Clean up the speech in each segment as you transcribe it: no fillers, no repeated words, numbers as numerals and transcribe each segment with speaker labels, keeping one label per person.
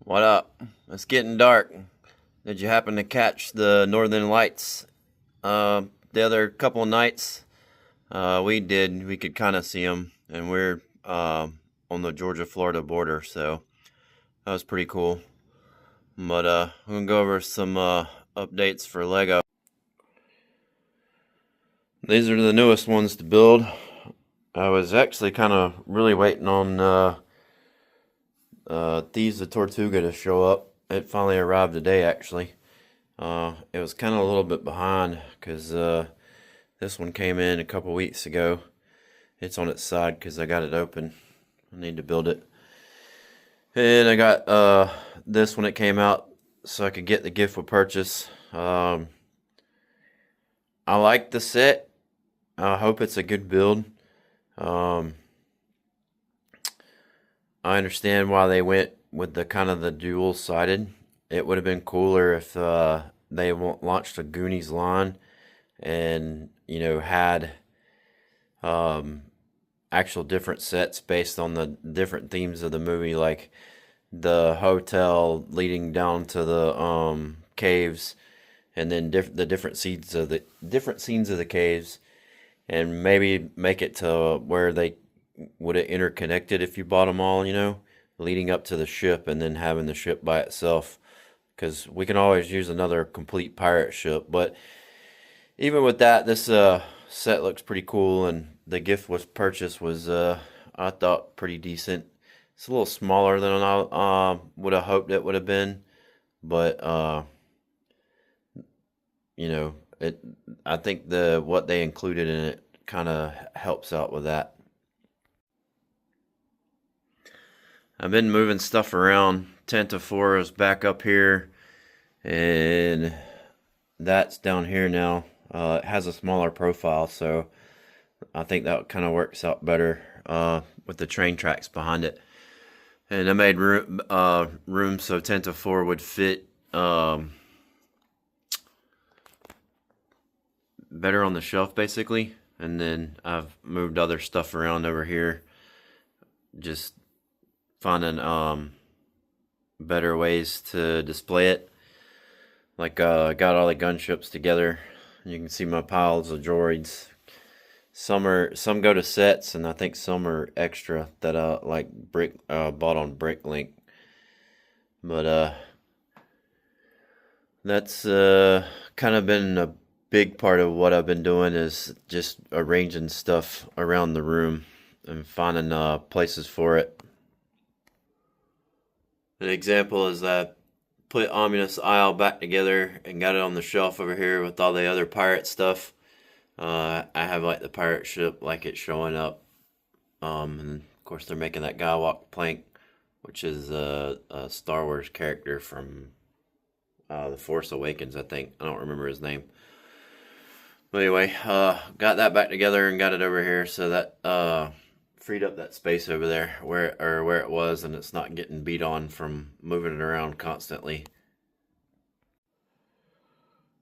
Speaker 1: What up? It's getting dark. Did you happen to catch the Northern Lights the other couple of nights? We did. We could kind of see them, and we're on the Georgia-Florida border, so that was pretty cool. But I'm gonna go over some updates for Lego. These are the newest ones to build. I was actually kind of really waiting on Thieves of Tortuga to show up. It finally arrived today, actually. It was kind of a little bit behind because this one came in a couple weeks ago. It's on its side because I got it open. I need to build it. And I got this when it came out so I could get the gift with purchase. I like the set. I hope it's a good build. I understand why they went with the kind of the dual-sided. It would have been cooler if they launched a Goonies line and, you know, had actual different sets based on the different themes of the movie, like the hotel leading down to the caves, and then the different scenes of the caves, and maybe make it to where they would have interconnected if you bought them all, you know, leading up to the ship and then having the ship by itself, because we can always use another complete pirate ship. But even with that, this set looks pretty cool, and the gift was purchased was I thought pretty decent. It's a little smaller than I would have hoped it would have been, but you know, I think what they included in it kind of helps out with that. I've been moving stuff around. Tent of 4 is back up here, and that's down here now. It has a smaller profile, so I think that kind of works out better with the train tracks behind it. And I made room so Tent of 4 would fit better on the shelf, basically. And then I've moved other stuff around over here, just finding better ways to display it. Like I got all the gunships together. You can see my piles of droids. Some go to sets, and I think some are extra that I bought on BrickLink. But that's kind of been a big part of what I've been doing, is just arranging stuff around the room and finding places for it. An example is I put Ominous Isle back together and got it on the shelf over here with all the other pirate stuff. I have like the pirate ship, like it showing up. And of course they're making that guy walk the plank, which is a Star Wars character from The Force Awakens, I think. I don't remember his name. But anyway, got that back together and got it over here, so that freed up that space over there where it was, and it's not getting beat on from moving it around constantly.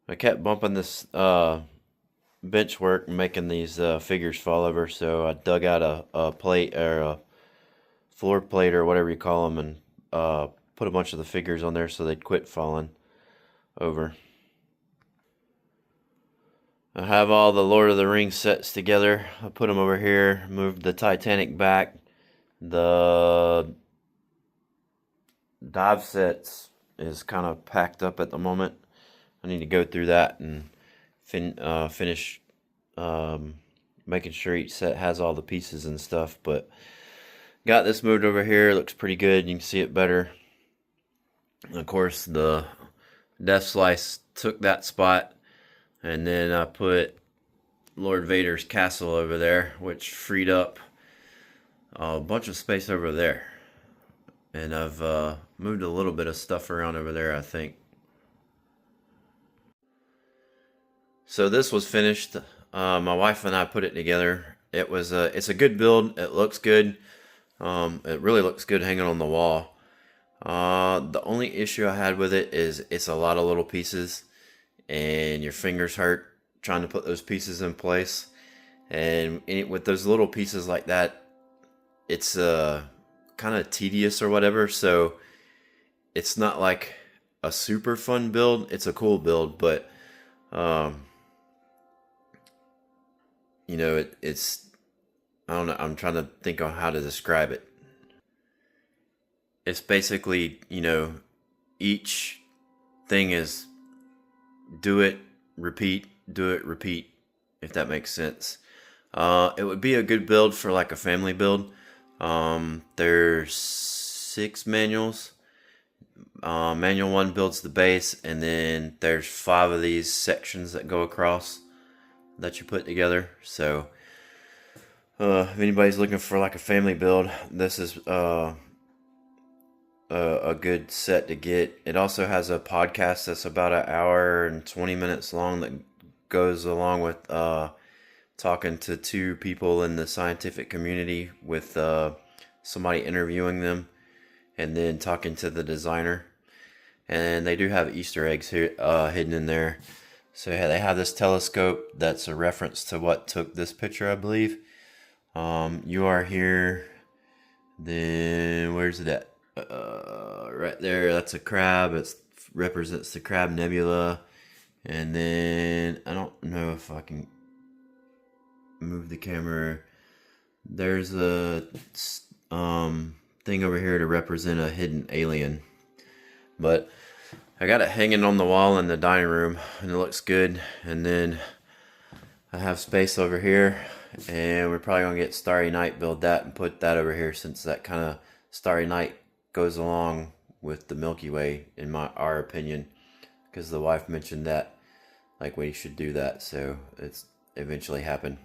Speaker 1: I kept bumping this bench work and making these figures fall over, so I dug out a plate, or a floor plate, or whatever you call them, and put a bunch of the figures on there so they'd quit falling over. I have all the Lord of the Rings sets together. I put them over here, moved the Titanic back. The dive sets is kind of packed up at the moment. I need to go through that and finish making sure each set has all the pieces and stuff. But got this moved over here. It looks pretty good. You can see it better. And of course, the Death Slice took that spot. And then I put Lord Vader's castle over there, which freed up a bunch of space over there. And I've moved a little bit of stuff around over there, I think. So this was finished. My wife and I put it together. It's a good build. It looks good. It really looks good hanging on the wall. The only issue I had with it is it's a lot of little pieces, and your fingers hurt trying to put those pieces in place. And with those little pieces like that, it's kind of tedious or whatever. So it's not like a super fun build. It's a cool build, but um, you know, it's I don't know. I'm trying to think on how to describe it. It's basically, you know, each thing is do it, repeat, do it, repeat, if that makes sense. It would be a good build for like a family build. There's 6 manuals. Manual 1 builds the base, and then there's 5 of these sections that go across that you put together. So if anybody's looking for like a family build, this is a good set to get. It also has a podcast that's about an hour and 20 minutes long that goes along with talking to 2 people in the scientific community with somebody interviewing them and then talking to the designer. And they do have Easter eggs here, hidden in there. So yeah, they have this telescope that's a reference to what took this picture, I believe. You are here. Then where's it at? Right there. That's a crab. It represents the Crab Nebula. And then I don't know if I can move the camera. There's a thing over here to represent a hidden alien. But I got it hanging on the wall in the dining room, and it looks good. And then I have space over here, and we're probably gonna get Starry Night, build that, and put that over here, since that kind of Starry Night goes along with the Milky Way, in our opinion, because the wife mentioned that, like, we should do that. So it's eventually happened.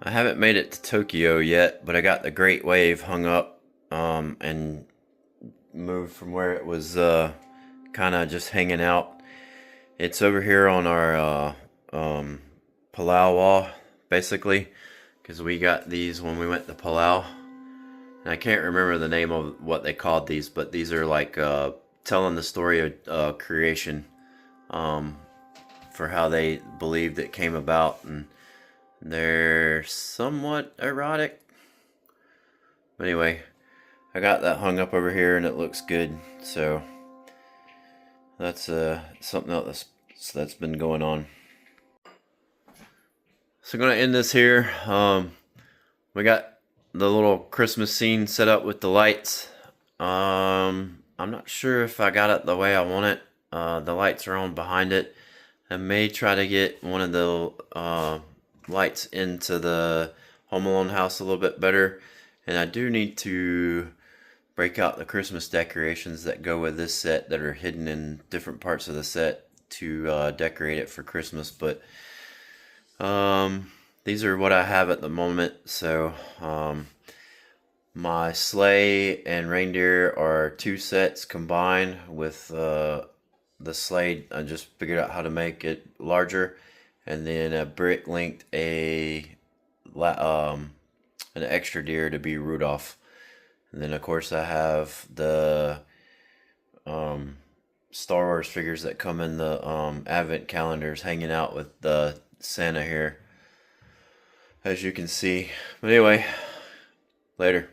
Speaker 1: I haven't made it to Tokyo yet, but I got the Great Wave hung up and moved from where it was kind of just hanging out. It's over here on our Palau wall, basically, because we got these when we went to Palau. And I can't remember the name of what they called these, but these are like telling the story of creation, for how they believed it came about. And they're somewhat erotic. But anyway, I got that hung up over here and it looks good. So that's something else that's been going on. So I'm going to end this here. We got the little Christmas scene set up with the lights. I'm not sure if I got it the way I want it. The lights are on behind it. I may try to get one of the lights into the Home Alone house a little bit better. And I do need to break out the Christmas decorations that go with this set that are hidden in different parts of the set to decorate it for Christmas. But these are what I have at the moment. So my sleigh and reindeer are 2 sets combined. With the sleigh, I just figured out how to make it larger, and then I BrickLinked an extra deer to be Rudolph. And then of course I have the Star Wars figures that come in the advent calendars hanging out with the Santa here, as you can see. But anyway, later.